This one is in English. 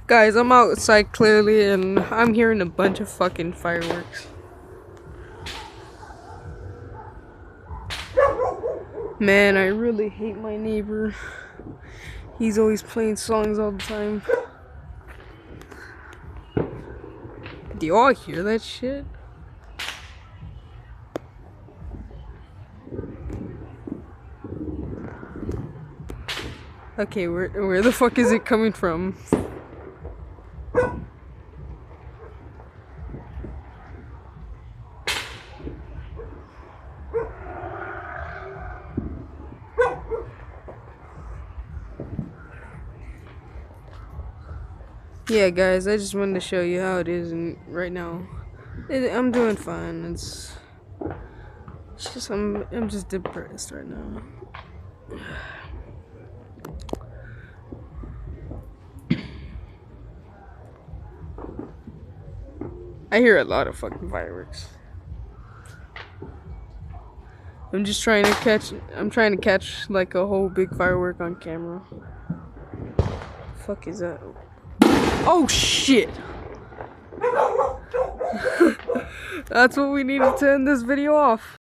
Guys, I'm outside clearly and I'm hearing a bunch of fucking fireworks. Man, I really hate my neighbor. He's always playing songs all the time. Do y'all hear that shit? Okay, where the fuck is it coming from? Yeah, guys, I just wanted to show you how it is right now. I'm doing fine. It's just I'm just depressed right now. I hear a lot of fucking fireworks. I'm trying to catch like a whole big firework on camera. Fuck is that? Oh shit! That's what we needed to end this video off.